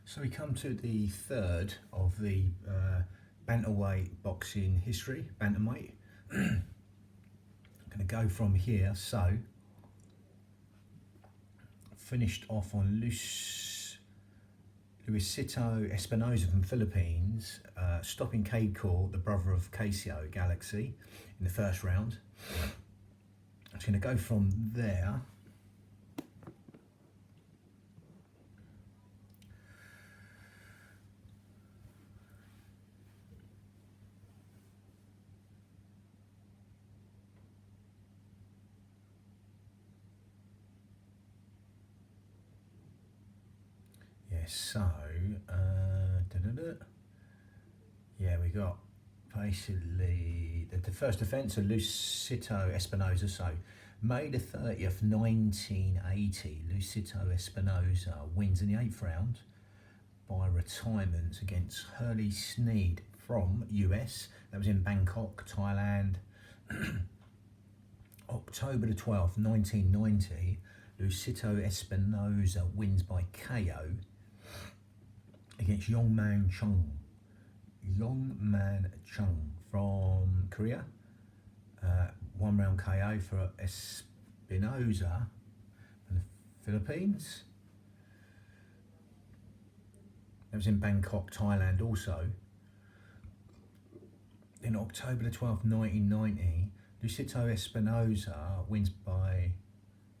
So we come to the third of the bantamweight boxing history, bantamweight. I'm going to go from here. So finished off on Luisito Espinosa from Philippines, stopping Cade Court, the brother of Casio Galaxy, in the first round. I'm just going to go from there. So, yeah, we got basically the first defence of Luisito Espinosa. So, May the 30th, 1980, Luisito Espinosa wins in the 8th round by retirement against Hurley Sneed from US. That was in Bangkok, Thailand. October the 12th, 1990, Luisito Espinosa wins by KO against Yongman Chung from Korea. 1 round KO for Espinosa from the Philippines. That was in Bangkok, Thailand also. In October the 12th, 1990, Luisito Espinosa wins by,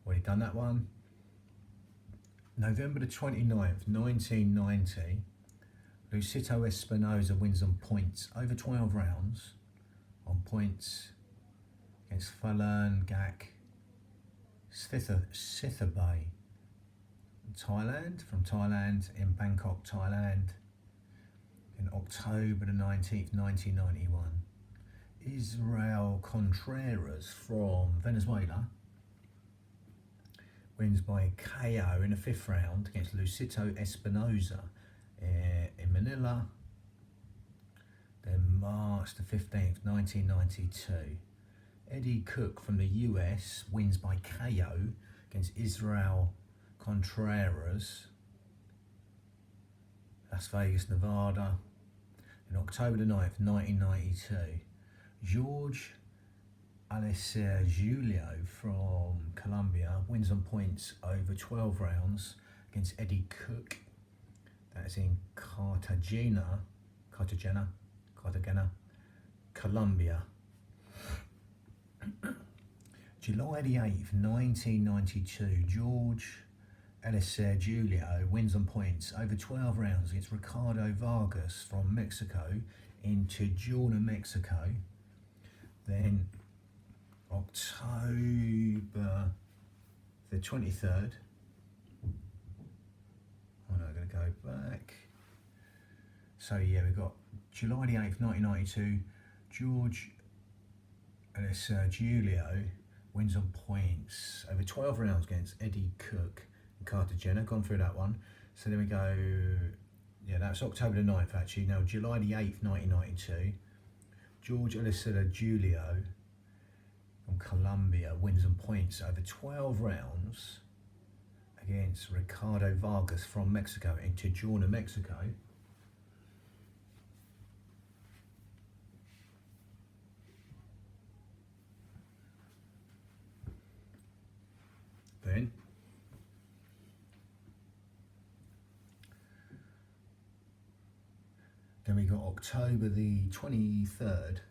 already done that one. November the 29th, 1990, Luisito Espinosa wins on points over 12 rounds on points against Phalan Gak Sithabay from Thailand in Bangkok, Thailand. In October the 19th, 1991, Israel Contreras from Venezuela wins by KO in the 5th round against Luisito Espinosa in Manila. Then March the 15th, 1992, Eddie Cook from the US wins by KO against Israel Contreras, Las Vegas, Nevada. In October the 9th, 1992, George Alicer Julio from Colombia wins on points over 12 rounds against Eddie Cook. That is in Cartagena, Colombia. July the 8th, 1992, George Alicer Julio wins on points over 12 rounds against Ricardo Vargas from Mexico in Tijuana, Mexico. Then October the 23rd, I'm not going to go back. So yeah, we've got July the 8th, 1992, George Alicer Julio wins on points over 12 rounds against Eddie Cook in Cartagena. Gone through that one. So then we go, yeah, that's October the 9th actually. Now July the 8th, 1992, George Alicer Julio from Colombia wins on points over 12 rounds against Ricardo Vargas from Mexico in Tijuana, Mexico. Then we got October the 23rd,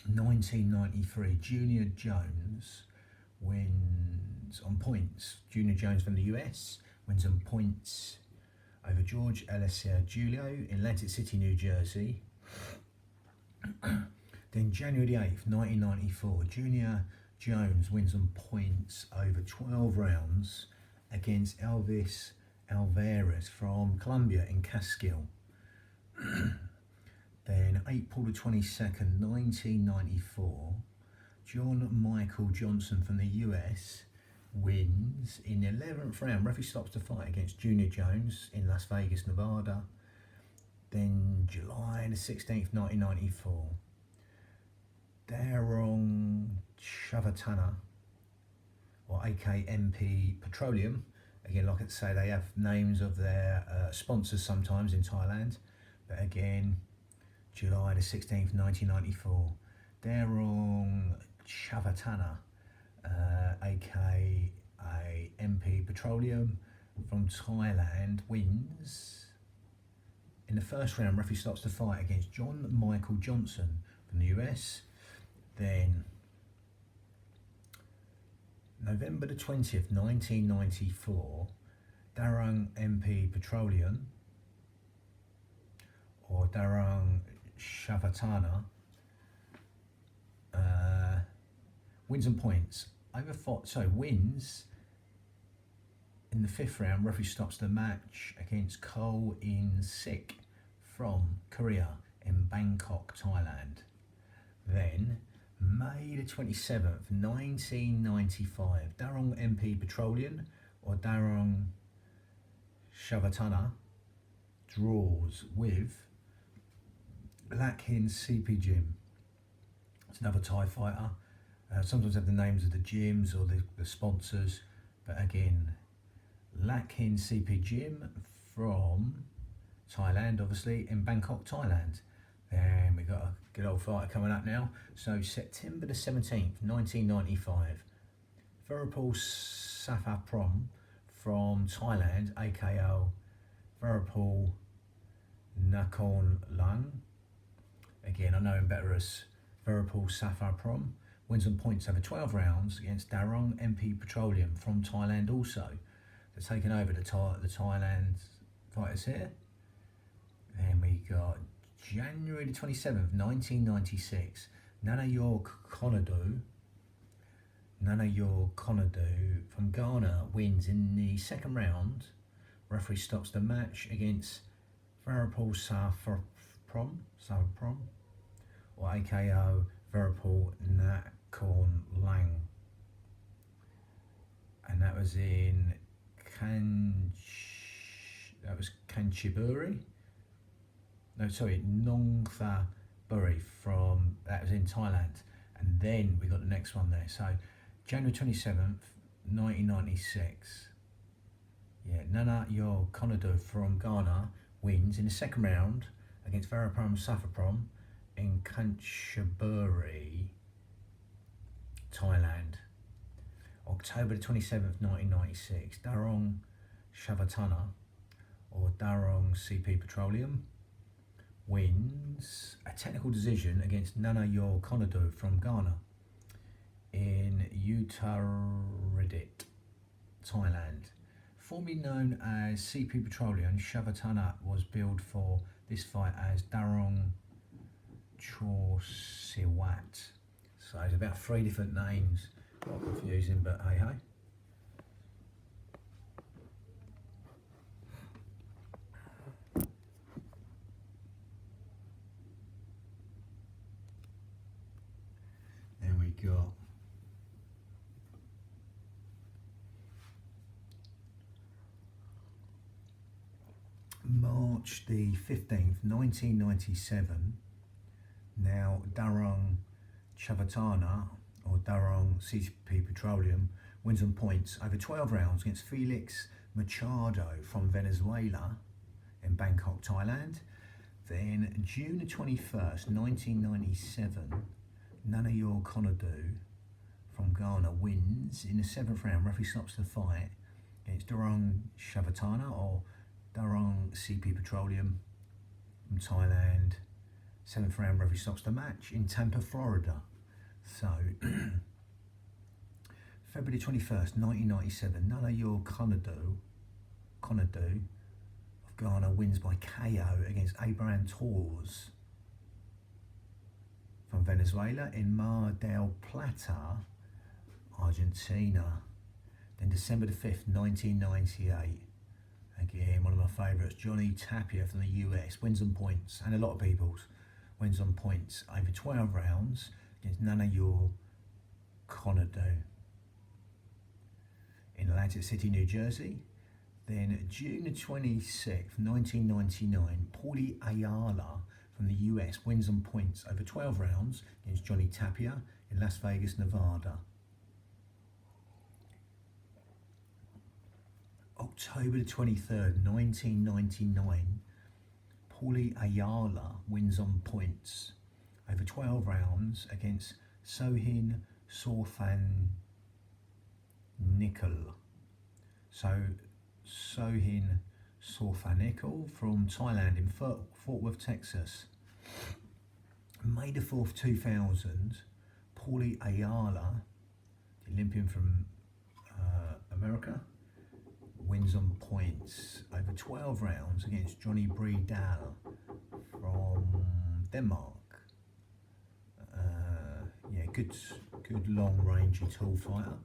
1993, Junior Jones wins on points. Junior Jones from the US wins on points over George Alicer Julio in Atlantic City, New Jersey. Then January the 8th, 1994, Junior Jones wins on points over 12 rounds against Elvis Alvarez from Colombia in Catskill. Then April the 22nd, 1994, John Michael Johnson from the US wins in the 11th round. Referee stops the fight against Junior Jones in Las Vegas, Nevada. Then July the 16th, 1994, Darong Shavatana, or AKMP Petroleum, Again, like I say, they have names of their sponsors sometimes in Thailand. But again, July the 16th, 1994, Darong Chavatana, aka MP Petroleum from Thailand, wins. In the first round, referee stops the fight against John Michael Johnson from the US. Then, November the 20th, 1994, Darong MP Petroleum, or Darong Shavatana, wins and points. Wins in the fifth round. Referee stops the match against Ko In Sik from Korea in Bangkok, Thailand. Then, May the 27th, 1995, Darong MP Petroleum, or Darong Shavatana, draws with Lakhin CP Gym. It's another Thai fighter. Sometimes have the names of the gyms or the sponsors, but again, Lakhin CP Gym from Thailand, obviously, in Bangkok, Thailand. Then we got a good old fighter coming up now. So September the 17th, 1995, Virapol Sathaprom from Thailand, aka Virapol Nakorn Lang. Again, I know him better as Virapol Sathaprom. Wins and points over 12 rounds against Darong MP Petroleum from Thailand also. They're taking over the Thailand fighters here. Then we got January the 27th, 1996, Nanayor Konadu from Ghana wins in the second round. Referee stops the match against Virapol Sathaprom, or AKO Virapol Nakorn Lang. And that was in Kanchiburi. No, sorry, Nongthaburi that was in Thailand. And then we got the next one there. So January 27th, 1996. Yeah, Nana Yor Konadu from Ghana wins in the second round against Virapol Sathaprom in Kanchiburi, Thailand. October the 27th, 1996, Darong Shavatana, or Darong CP Petroleum, wins a technical decision against Nana Yor Konadu from Ghana in Uttaradit, Thailand. Formerly known as CP Petroleum, Shavatana was billed for this fight as Darong Chorsiwat. So it's about 3 different names. Quite confusing, but hey hey. Then we got March the 15th, 1997. Now Darong Chavatana, or Darong CP Petroleum, wins on points over 12 rounds against Felix Machado from Venezuela in Bangkok, Thailand. Then June the 21st, 1997, Nanayor Konadu from Ghana wins in the 7th round. Referee stops the fight against Darong Shavatana, or Darong CP Petroleum from Thailand. 7th round, referee stops the match in Tampa, Florida. So, February 21st, 1997, Nanayor Konadu of Ghana wins by KO against Abraham Torres from Venezuela in Mar del Plata, Argentina. Then December the 5th, 1998, again, one of my favourites, Johnny Tapia from the US, wins on points, and a lot of people's, wins on points over 12 rounds against Nanayor Konadu in Atlantic City, New Jersey. Then June the 26th, 1999, Paulie Ayala from the US wins on points over 12 rounds against Johnny Tapia in Las Vegas, Nevada. October the 23rd, 1999, Paulie Ayala wins on points over 12 rounds against Sohin Sorthanikul. Sohin Sorthanikul from Thailand in Fort Worth, Texas. May the 4th, 2000, Paulie Ayala, the Olympian from America, wins on points over 12 rounds against Johnny Bredal from Denmark. Yeah, good long rangey tall fighter.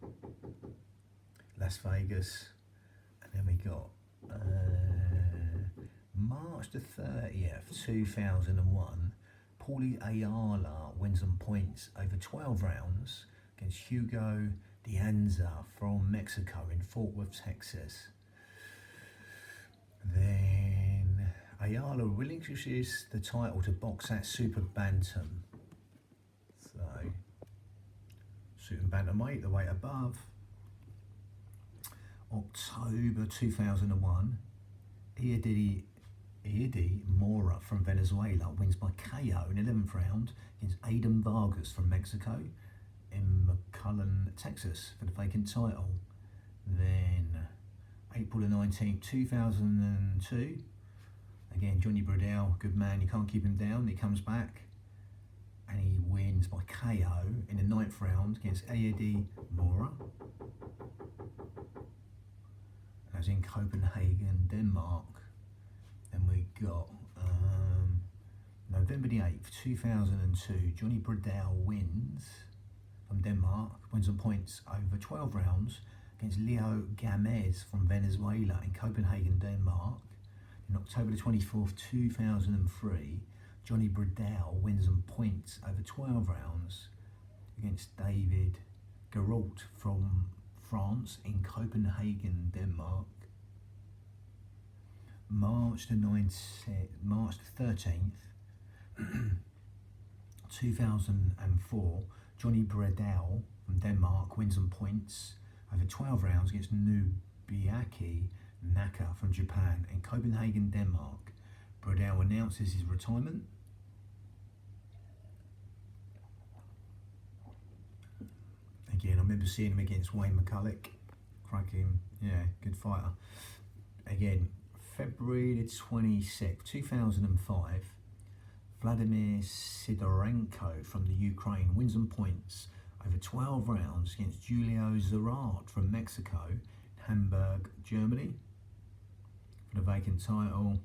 Las Vegas. And then we got March the 30th, 2001, Paulie Ayala wins on points over 12 rounds against Hugo Dianza from Mexico in Fort Worth, Texas. Then Ayala relinquishes the title to box at Super Bantam. So, Super Bantamweight, the weight above. October 2001, Eddie Mora from Venezuela wins by KO in 11th round against Aiden Vargas from Mexico in McAllen, Texas for the vacant title. Then April the 19th, 2002, again Johnny Bredal, good man, you can't keep him down, he comes back and he wins by KO in the 9th round against Eddie Mora. As in Copenhagen, Denmark. Then we got November the 8th, 2002, Johnny Bredal wins from Denmark, wins on points over 12 rounds against Leo Gamez from Venezuela in Copenhagen, Denmark. In October the 24th, 2003, Johnny Bredal wins on points over 12 rounds against David Gerault from France in Copenhagen, Denmark. March the 13th, 2004, Johnny Bredal from Denmark wins on points over 12 rounds against Nubiaki Naka from Japan in Copenhagen, Denmark. Bredal announces his retirement. Again, I remember seeing him against Wayne McCulloch. Cracking, yeah, good fighter. Again, February the 26th, 2005, Vladimir Sidorenko from the Ukraine wins on points over 12 rounds against Julio Zarate from Mexico, Hamburg, Germany, for the vacant title.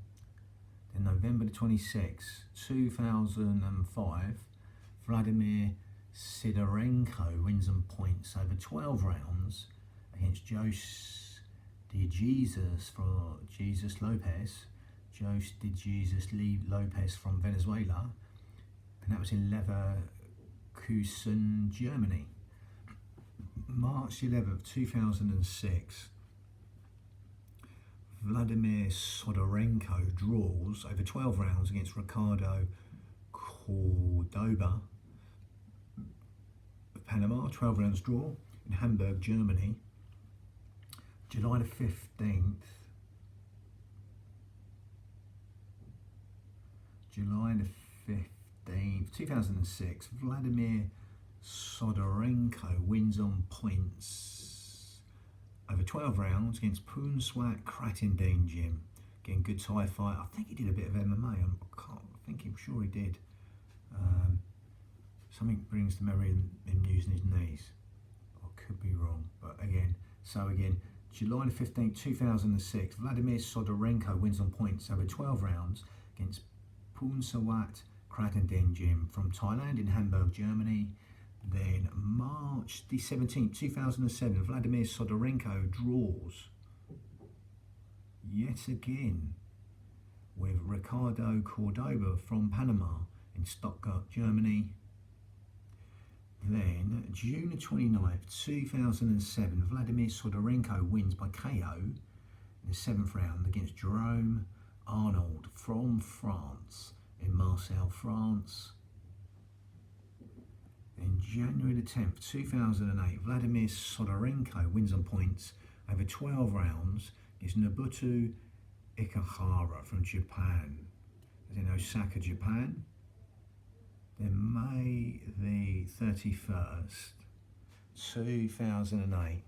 Then November the 26th, 2005, Vladimir Sidorenko wins on points over 12 rounds against Jose De Jesus Lopez from Venezuela, and that was in Leverkusen, Germany. March 11th, 2006, Vladimir Sidorenko draws over 12 rounds against Ricardo Cordoba of Panama, 12 rounds draw in Hamburg, Germany. July the 15th, 2006, Vladimir Sidorenko wins on points over 12 rounds against Poonswat Kratindin Jim. Again, good Thai fight. I think he did a bit of MMA. I'm sure he did. Something brings to memory him using his knees. I could be wrong, but again, July the 15th, 2006, Vladimir Sidorenko wins on points over 12 rounds against Poonsawat Kratindin Jim from Thailand in Hamburg, Germany. Then March the 17th, 2007, Vladimir Sidorenko draws yet again with Ricardo Cordoba from Panama in Stuttgart, Germany. Then, June the 29th, 2007, Vladimir Sidorenko wins by KO in the 7th round against Jerome Arnold from France in Marseille, France. Then, January the 10th, 2008, Vladimir Sidorenko wins on points over 12 rounds It's Nobuto Ikehara from Japan. As in Osaka, Japan. Then May the 31st, 2008.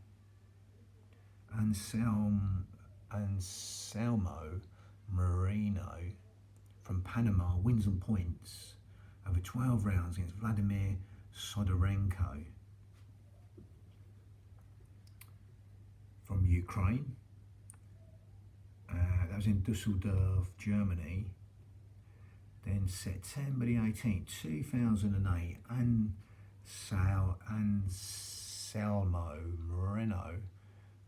Anselmo Moreno from Panama wins on points over 12 rounds against Vladimir Sodorenko from Ukraine. That was in Dusseldorf, Germany. Then September the 18th, 2008, Anselmo Moreno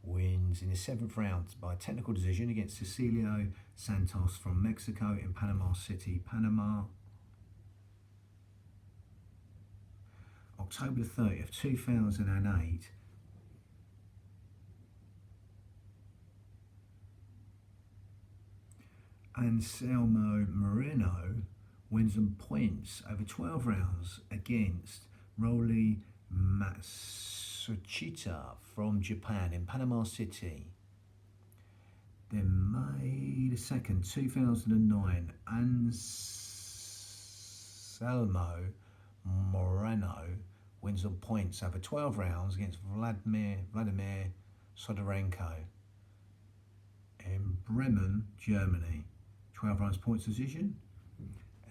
wins in the 7th round by technical decision against Cecilio Santos from Mexico in Panama City, Panama. October the 30th, 2008. Anselmo Moreno wins on points over 12 rounds against Rolly Matsushita from Japan in Panama City. Then May the 2nd, 2009, Anselmo Moreno wins on points over 12 rounds against Vladimir Sodorenko in Bremen, Germany. 12 rounds points decision.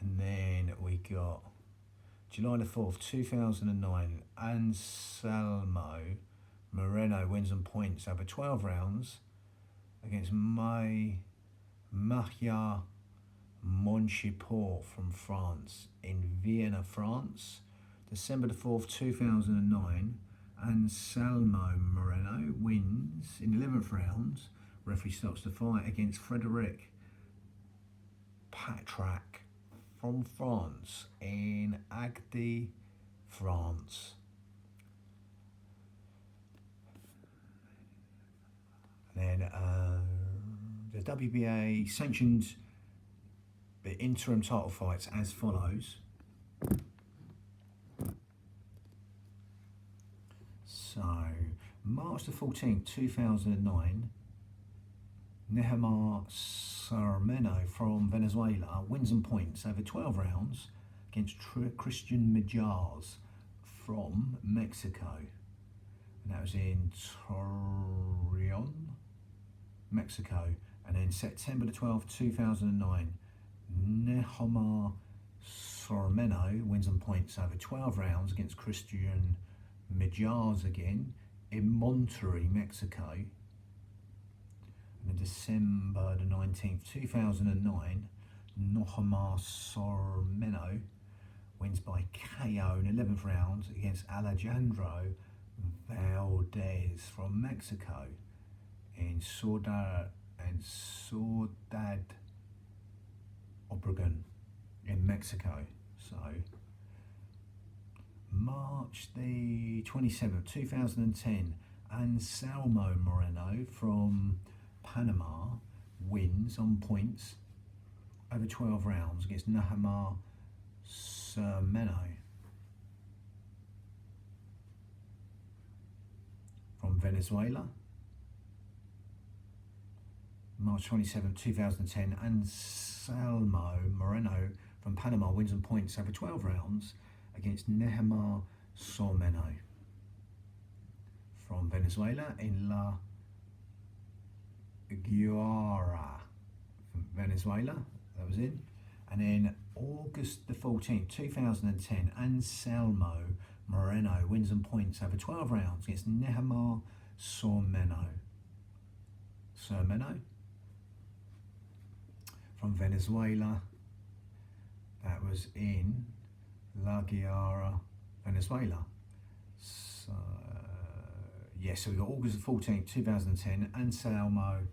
And then we got July the 4th, 2009, Anselmo Moreno wins on points over 12 rounds against Maria Monchiport from France in Vienna, France. December the 4th, 2009, Anselmo Moreno wins in the 11th round. Referee stops the fight against Frederic Patrak from France in Agde, France. And then the WBA sanctioned the interim title fights as follows. So, March the 14th, 2009, Nehemiah Sarmeno from Venezuela wins on points over 12 rounds against Christian Mijaz from Mexico. And that was in Torreon, Mexico. And then September the 12th, 2009, Nehemiah Sarmeno wins on points over 12 rounds against Christian Mijaz again in Monterrey, Mexico. And then December the 19th, 2009, Nehemiah Sarmeno wins by KO in 11th round against Alejandro Valdez from Mexico in Ciudad Obregón in Mexico. So March the 27th, 2010, Anselmo Moreno from Panama wins on points over 12 rounds against Nehemiah Sarmeno from Venezuela. March 27th, 2010, Anselmo Moreno from Panama wins on points over 12 rounds against Nehemiah Sarmeno from Venezuela in La Guaira, from Venezuela. That was in. And then August the 14th, 2010, Anselmo Moreno wins on points over 12 rounds against Nehemiah Sarmeno from Venezuela. That was in La Guaira, Venezuela. So, so we got August the 14th, 2010, Anselmo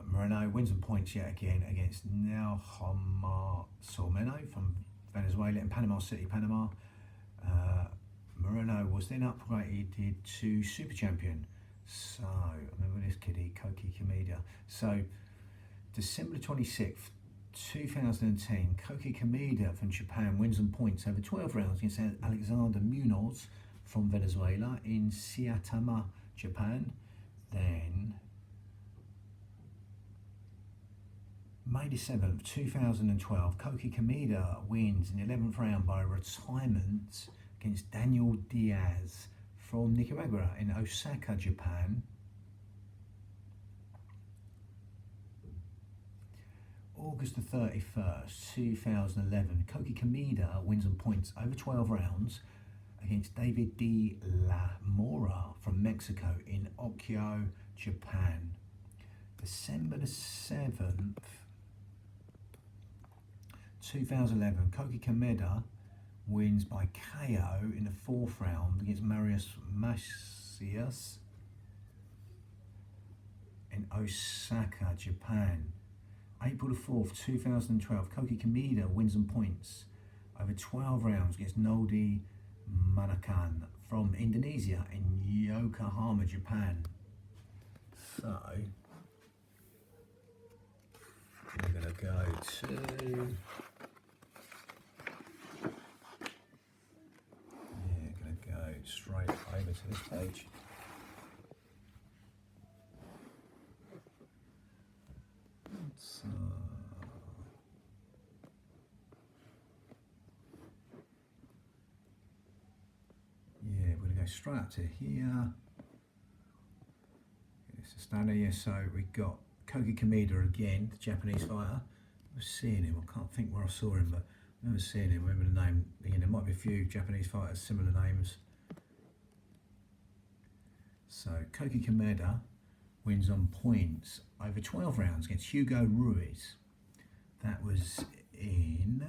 Moreno wins on points yet again against Nehemiah Sarmeno from Venezuela in Panama City, Panama. Moreno was then upgraded to super champion. So, I remember this kiddie, Koki Kameda. So, December 26th, 2010, Koki Kameda from Japan wins on points over 12 rounds against Alexander Munoz from Venezuela in Saitama, Japan. Then May the 7th, 2012, Koki Kameda wins in the 11th round by retirement against Daniel Diaz from Nicaragua in Osaka, Japan. August the 31st, 2011, Koki Kameda wins on points over 12 rounds against David de la Mora from Mexico in Okyo, Japan. December the 7th, 2011, Koki Kameda wins by KO in the 4th round against Marius Macias in Osaka, Japan. April the 4th, 2012, Koki Kameda wins on points over 12 rounds against Noldi Manakan from Indonesia in Yokohama, Japan. So, we're going to go to... straight over to this page. So, yeah, we're going to go straight up to here. It's a standard, yeah, so we got Koki Kameda again, the Japanese fighter. I was seeing him, I can't think where I saw him, but I remember seeing him, remember the name. Again, there might be a few Japanese fighters, similar names. So Koki Kameda wins on points over 12 rounds against Hugo Ruiz. That was in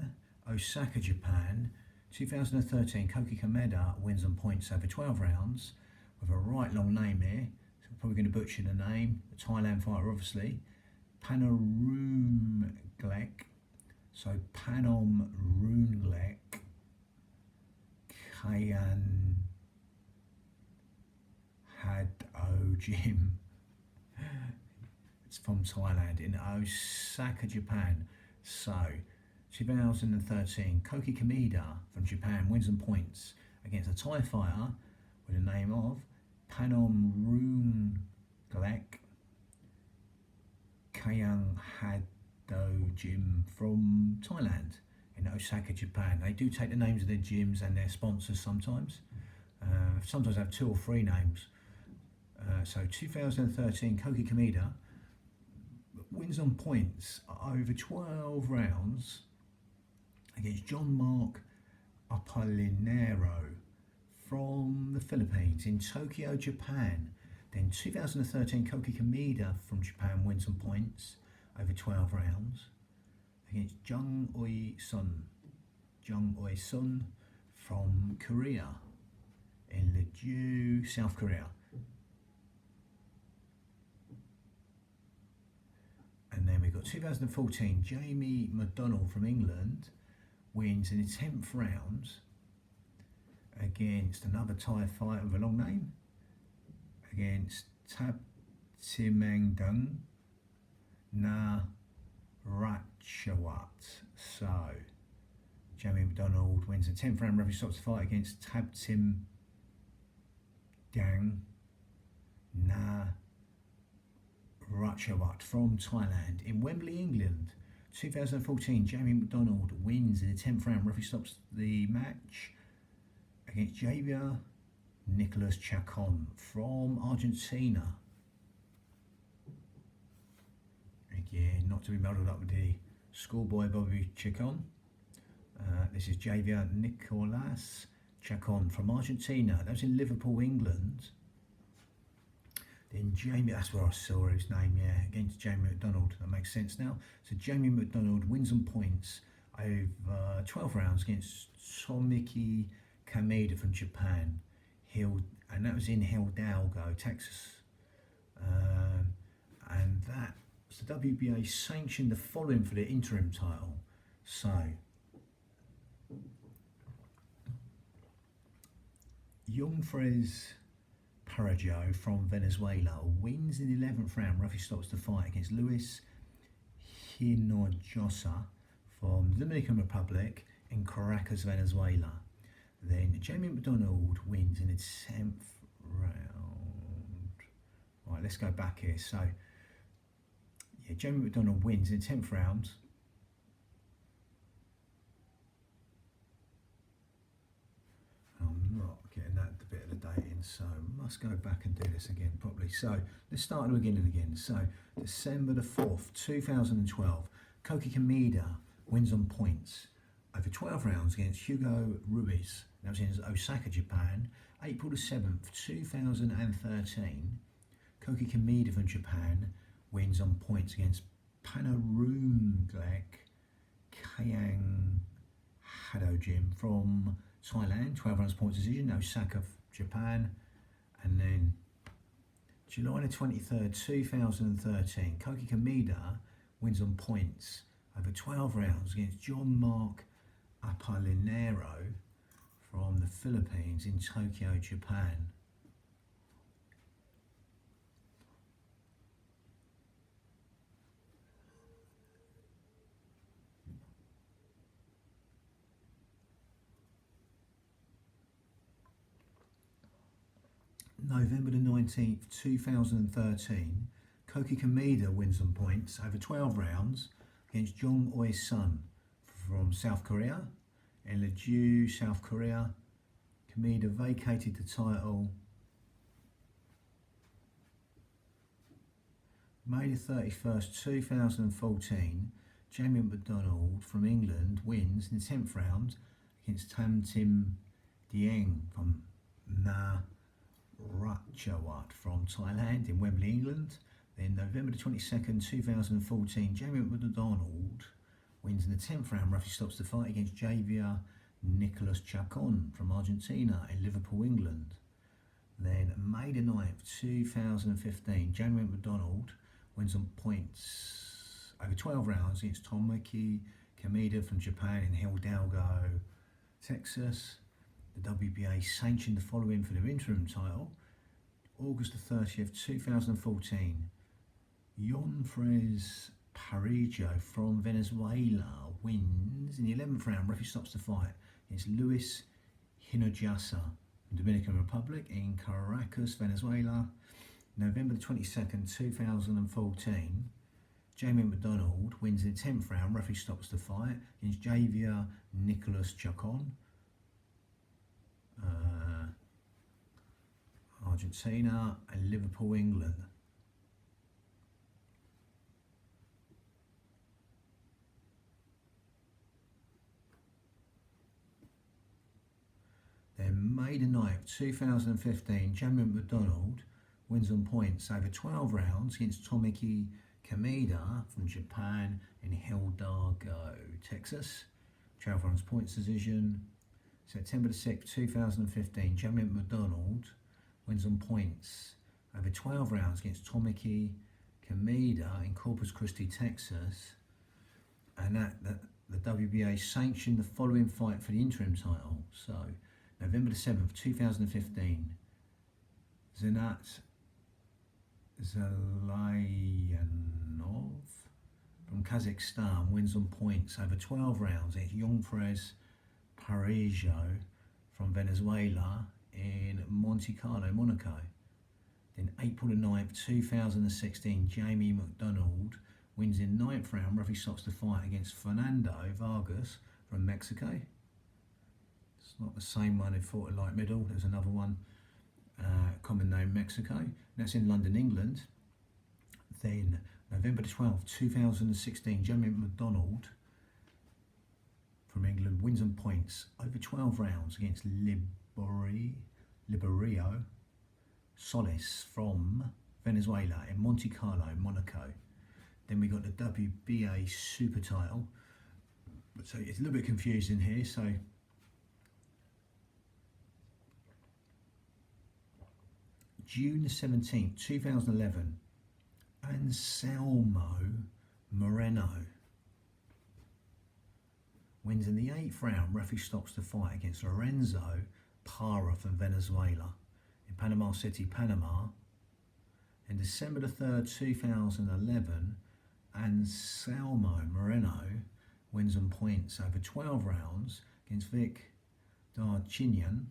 Osaka, Japan. 2013, Koki Kameda wins on points over 12 rounds with a right long name here. So we're probably going to butcher the name. The Thailand fighter, obviously. Panorumglek. So Panom Runglek. Kayan Jim. It's from Thailand in Osaka, Japan. So, 2013, Koki Kameda from Japan wins on points against a Thai fighter with the name of Panom Runglek Kayang Jim from Thailand in Osaka, Japan. They do take the names of their gyms and their sponsors sometimes. Sometimes have 2 or 3 names. So 2013, Koki Kameda wins on points over 12 rounds against John Mark Apolinero from the Philippines in Tokyo, Japan. Then 2013, Koki Kameda from Japan wins on points over 12 rounds against Jung Oi Sun from Korea in Jeju, South Korea. And then we've got 2014, Jamie McDonald from England wins in the 10th round against another Thai fighter with a long name, against Tab Timangdung Na Ratchawat. So, Jamie McDonald wins the 10th round, referee stops the fight against Tab Tim Dang Na Ratchawat from Thailand in Wembley, England. 2014, Jamie McDonald wins in the 10th round, referee stops the match against Javier Nicolas Chacon from Argentina. Again, not to be muddled up with the schoolboy Bobby Chacon. This is Javier Nicolas Chacon from Argentina. That was in Liverpool, England. Then Jamie, that's where I saw his name, yeah, against Jamie McDonald. That makes sense now. So Jamie McDonald wins on points over 12 rounds against Tomiki Kameda from Japan. And that was in Hidalgo, Texas. And that was the WBA sanctioned the following for the interim title. So, Yungfres Parajo from Venezuela wins in the 11th round. Referee stops the fight against Luis Hinojosa from the Dominican Republic in Caracas, Venezuela. Then Jamie McDonald wins in the 10th round. Right, let's go back here. So, yeah, Jamie McDonald wins in 10th round. I'm not getting that bit of the date in, so must go back and do this again properly. So let's start at the beginning again. So December the 4th, 2012, Koki Kameda wins on points over 12 rounds against Hugo Ruiz. That was in Osaka, Japan. April the 7th, 2013, Koki Kameda from Japan wins on points against Panarumglek Kayang Hadojim from Thailand, 12 rounds points decision, Osaka, Japan. And then July the 23rd, 2013, Koki Kameda wins on points over 12 rounds against John Mark Apolinero from the Philippines in Tokyo, Japan. November the 19th, 2013, Koki Kameda wins on points over 12 rounds against Jong Oi Sun from South Korea. In Jeju, South Korea, Kameda vacated the title. May the 31st, 2014, Jamie McDonald from England wins in the 10th round against Tam Tim Dieng from Ratchawat from Thailand in Wembley, England. Then November the 22nd, 2014, Jamie McDonald wins in the 10th round. Referee stops the fight against Javier Nicolas Chacon from Argentina in Liverpool, England. Then May the 9th, 2015, Jamie McDonald wins on points over 12 rounds against Tomoki Kameda from Japan in Hidalgo, Texas. The WBA sanctioned the following for their interim title. August the 30th, 2014, Yonfres Parrillo from Venezuela wins in the 11th round. Referee stops the fight against Luis Hinojosa from Dominican Republic in Caracas, Venezuela. November the 22nd, 2014, Jamie McDonald wins in the 10th round. Referee stops the fight against Javier Nicolas Chacon, Argentina and Liverpool, England. Then May the 9th, 2015, Jamie McDonald wins on points over 12 rounds against Tomoki Kameda from Japan in Hidalgo, Texas. 12 rounds points decision. September the 6th, 2015, Jamie McDonald wins on points over 12 rounds against Tomoki Kameda in Corpus Christi, Texas. And the WBA sanctioned the following fight for the interim title. So, November the 7th, 2015, Zenat Zalayanov from Kazakhstan wins on points over 12 rounds against Yonfres Parrillo from Venezuela in Monte Carlo, Monaco. Then April the 9th, 2016, Jamie McDonald wins in 9th round. Referee stops the fight against Fernando Vargas from Mexico. It's not the same one who fought at light middle. There's another one, common name Mexico. That's in London, England. Then November the 12th, 2016, Jamie McDonald from England wins on points over 12 rounds against Liberio Solis from Venezuela in Monte Carlo, Monaco. Then we got the WBA super title. So it's a little bit confusing here. So June 17th, 2011, Anselmo Moreno wins in the 8th round. Referee stops the fight against Lorenzo Parra from Venezuela in Panama City, Panama. In December the 3rd, 2011, Anselmo Moreno wins on points over 12 rounds against Vic Darchinyan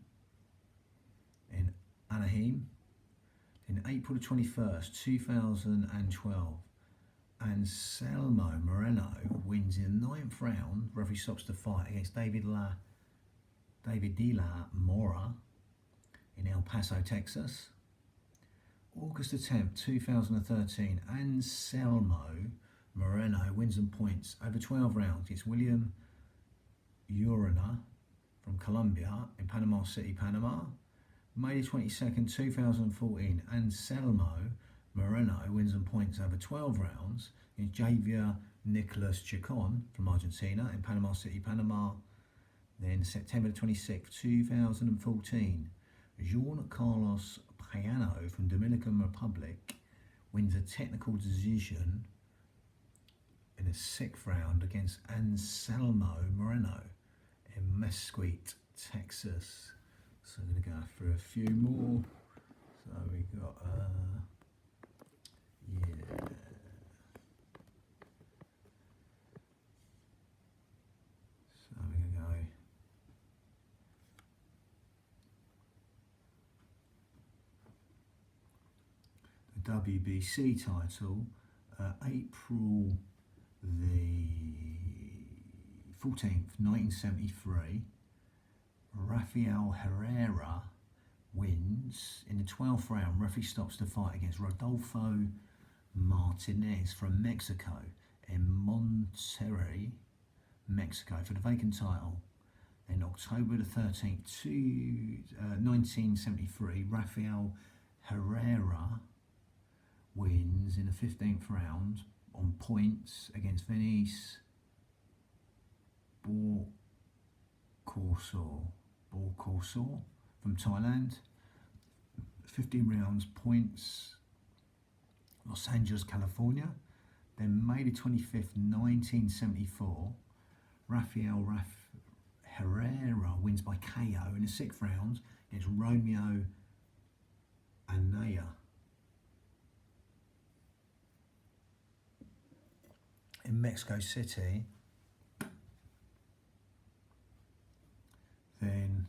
in Anaheim. In April the 21st, 2012, Anselmo Moreno wins in the 9th round. Referee stops the fight against David De La Mora in El Paso, Texas. August the 10th, 2013, Anselmo Moreno wins on points over 12 rounds against William Urena from Colombia in Panama City, Panama. May 22nd, 2014, Anselmo Moreno wins on points over 12 rounds against Javier Nicolas Chacon from Argentina in Panama City, Panama. Then September 26th, 2014, Juan Carlos Payano from Dominican Republic wins a technical decision in the 6th round against Anselmo Moreno in Mesquite, Texas. So I'm going to go through a few more. So we got, yeah. So we're going to go. The WBC title, April the 14th, 1973. Rafael Herrera wins in the 12th round. Referee stops the fight against Rodolfo Martinez from Mexico in Monterrey, Mexico for the vacant title. Then October the 13th, 1973, Rafael Herrera wins in the 15th round on points against Venice Borkorsor from Thailand. 15 rounds points, Los Angeles, California. Then May the 25th, 1974, Rafael Herrera wins by KO in the 6th round against Romeo Anaya in Mexico City. Then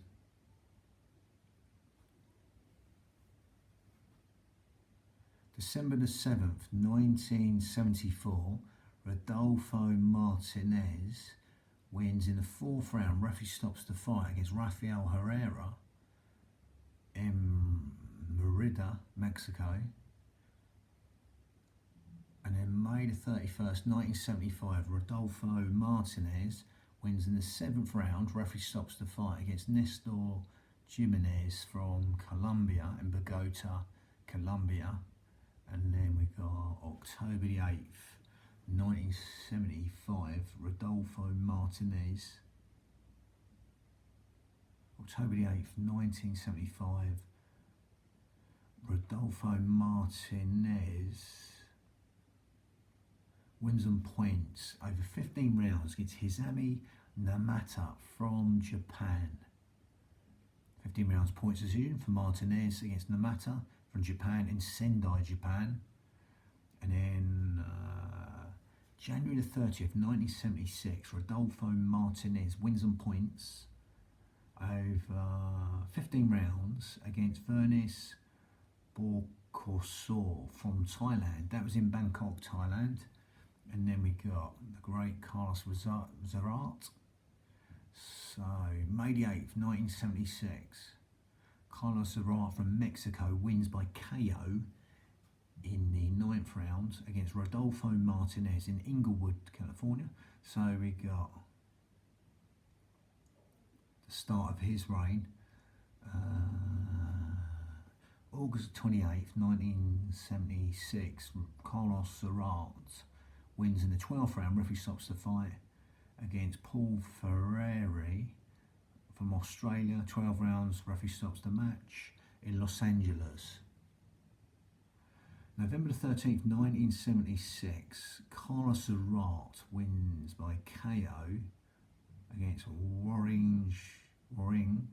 December the 7th, 1974, Rodolfo Martinez wins in the 4th round. Referee stops the fight against Rafael Herrera in Mérida, Mexico. And then May the 31st, 1975, Rodolfo Martinez wins in the 7th round. Referee stops the fight against Nestor Jimenez from Colombia in Bogota, Colombia. And then we got October the 8th, 1975, Rodolfo Martinez. October the 8th, 1975, Rodolfo Martinez wins on points over 15 rounds against Hisami Namata from Japan. 15 rounds points decision for Martinez against Namata from Japan in Sendai, Japan. And then January the 30th, 1976, Rodolfo Martinez wins on points over 15 rounds against Vernis Borkorsor from Thailand. That was in Bangkok, Thailand. And then we got the great Carlos Zarat. So, May the 8th, 1976, Carlos Zarat from Mexico wins by KO in the 9th round against Rodolfo Martinez in Inglewood, California. So we got the start of his reign. August 28th, 1976, Carlos Zarat wins in the 12th round. Referee stops the fight against Paul Ferreri from Australia. 12 rounds, referee stops the match in Los Angeles. November the 13th, 1976, Carlos Zarat wins by KO against Waring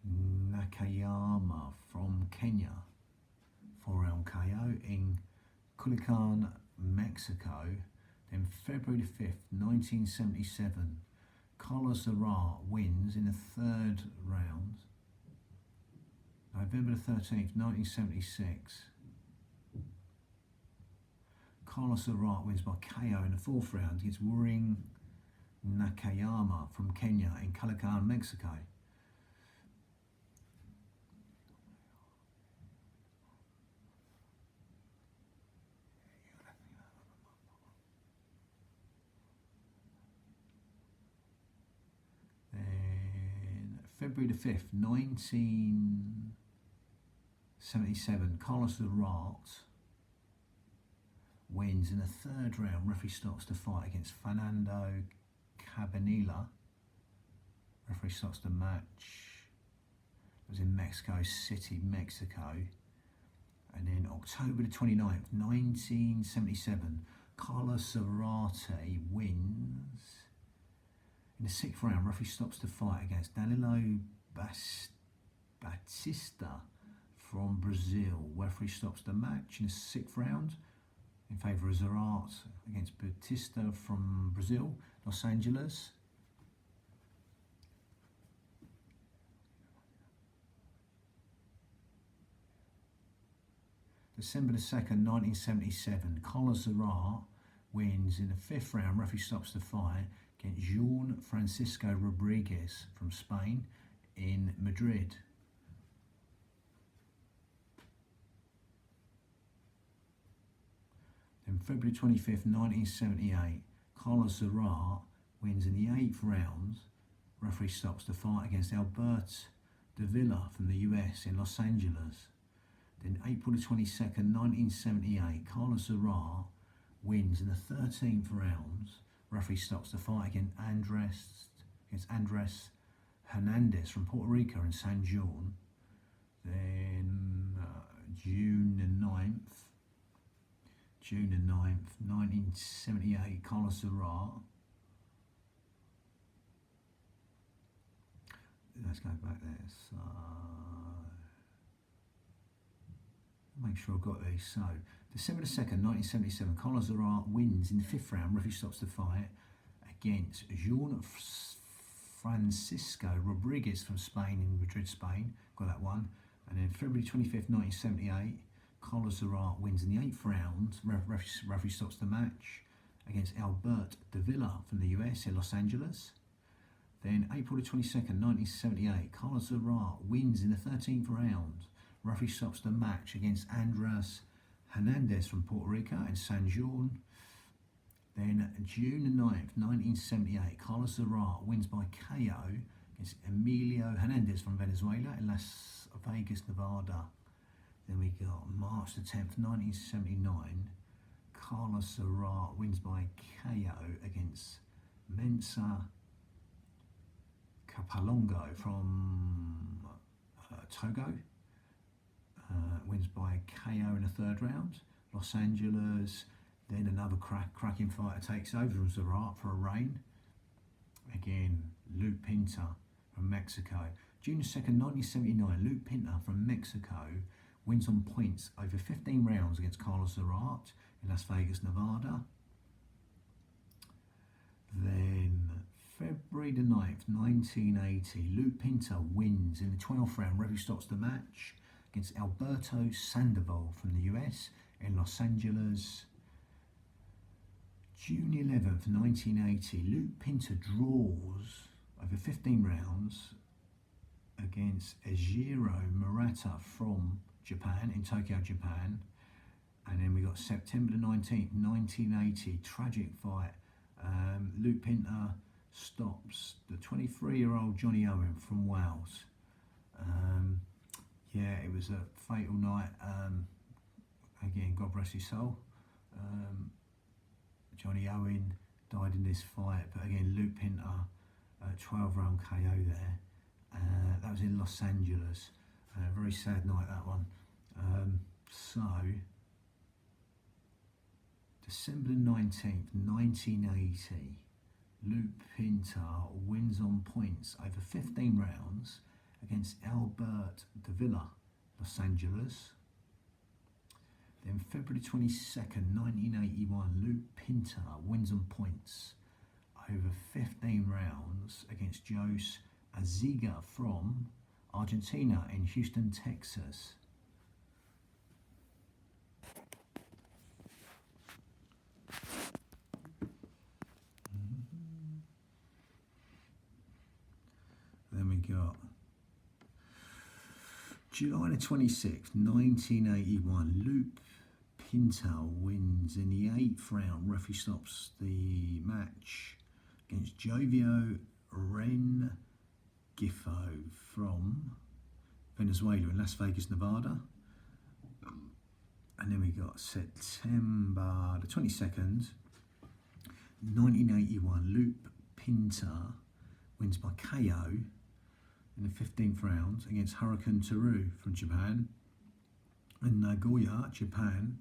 Nakayama from Kenya. 4-round KO in Culiacan, Mexico. Then February the 5th, 1977, Carlos Zarat wins in the 3rd round November the 13th, 1976. Carlos Zarate wins by KO in the 4th round against Waring Nakayama from Kenya in Calacan, Mexico. Then February the 5th, 1977, Carlos Zarate wins in the 3rd round. Referee stops the fight against Fernando Cabanilla. Referee stops the match. It was in Mexico City, Mexico. And then October the 29th, 1977, Carlos Zarate wins in the 6th round. Referee stops the fight against Danilo Batista from Brazil. Referee stops the match in the 6th round in favour of Zarate against Batista from Brazil, Los Angeles. December the 2nd, 1977, Carlos Zarate wins in the 5th round. Referee stops the fight against Juan Francisco Rodriguez from Spain in Madrid. Then February 25th, 1978, Carlos Zarate wins in the 8th round. Referee stops the fight against Albert Davila from the US in Los Angeles. Then April the 22nd, 1978, Carlos Zarate wins in the 13th round. Referee stops the fight against Andres Hernandez from Puerto Rico in San Juan. Then June the 9th, 1978, Carlos Zarate. Let's go back there. So, make sure I've got these. So, December the 2nd, 1977, Carlos Zarate wins in the 5th round. Referee stops the fight against Juan Francisco Rodriguez from Spain in Madrid, Spain. Got that one. And then February 25th, 1978, Carlos Zarate wins in the 8th round. Referee stops the match against Albert Davila from the US in Los Angeles. Then April the 22nd, 1978, Carlos Zarate wins in the 13th round. Referee stops the match against Andres Hernandez from Puerto Rico in San Juan. Then June the 9th, 1978, Carlos Zarate wins by KO against Emilio Hernandez from Venezuela in Las Vegas, Nevada. Then we got March the 10th, 1979, Carlos Zarate wins by KO against Mensa Capalongo from Togo. Wins by KO in the 3rd round. Los Angeles, then another cracking fighter takes over from Zarate for a reign. Again, Luke Pinter from Mexico. June 2nd, 1979, Luke Pinter from Mexico wins on points over 15 rounds against Carlos Zarate in Las Vegas, Nevada. Then February the 9th, 1980, Luke Pinter wins in the 12th round. Referee stops the match against Alberto Sandoval from the US in Los Angeles. June 11th, 1980, Luke Pinter draws over 15 rounds against Ejiro Murata from Japan, in Tokyo, Japan. And then we got September the 19th, 1980, tragic fight. Luke Pinter stops the 23-year-old Johnny Owen from Wales. Yeah, it was a fatal night. Again, God rest his soul. Johnny Owen died in this fight, but again, Luke Pinter, 12-round KO there. That was in Los Angeles. Very sad night, that one. So, December 19th, 1980, Luke Pinter wins on points over 15 rounds against Albert Davila, Los Angeles. Then February 22nd, 1981, Luke Pinter wins on points over 15 rounds against Jose Aziga from Argentina in Houston, Texas. Then we got July the 26th, 1981. Luke Pinto wins in the 8th round. Referee stops the match against Jovio Rengifo from Venezuela in Las Vegas, Nevada. And then we got September the 22nd, 1981. Luke Pinto wins by KO in the 15th round against Hurricane Teru from Japan. In Nagoya, Japan.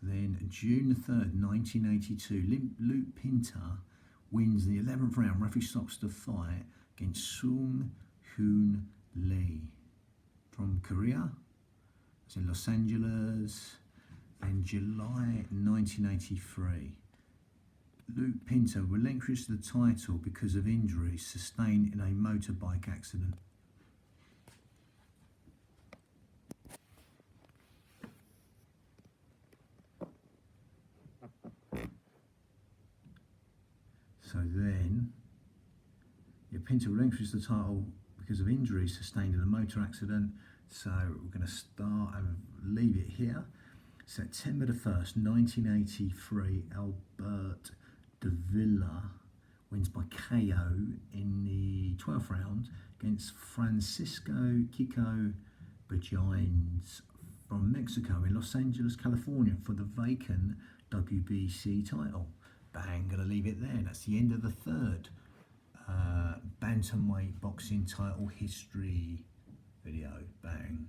Then June the 3rd, 1982, Luke Pinto wins the 11th round. Referee stops the fight against Sung Hoon Lee from Korea. It's in Los Angeles. Then July 1983. Luke Pinto relinquished the title because of injuries sustained in a motorbike accident. So then, Pinto relinquished the title because of injuries sustained in a motor accident. So we're going to start and leave it here. September the 1st, 1983, Albert de Villa wins by KO in the 12th round against Francisco Kiko Bajines from Mexico in Los Angeles, California for the vacant WBC title. Bang, gonna leave it there. That's the end of the third bantamweight boxing title history video. Bang.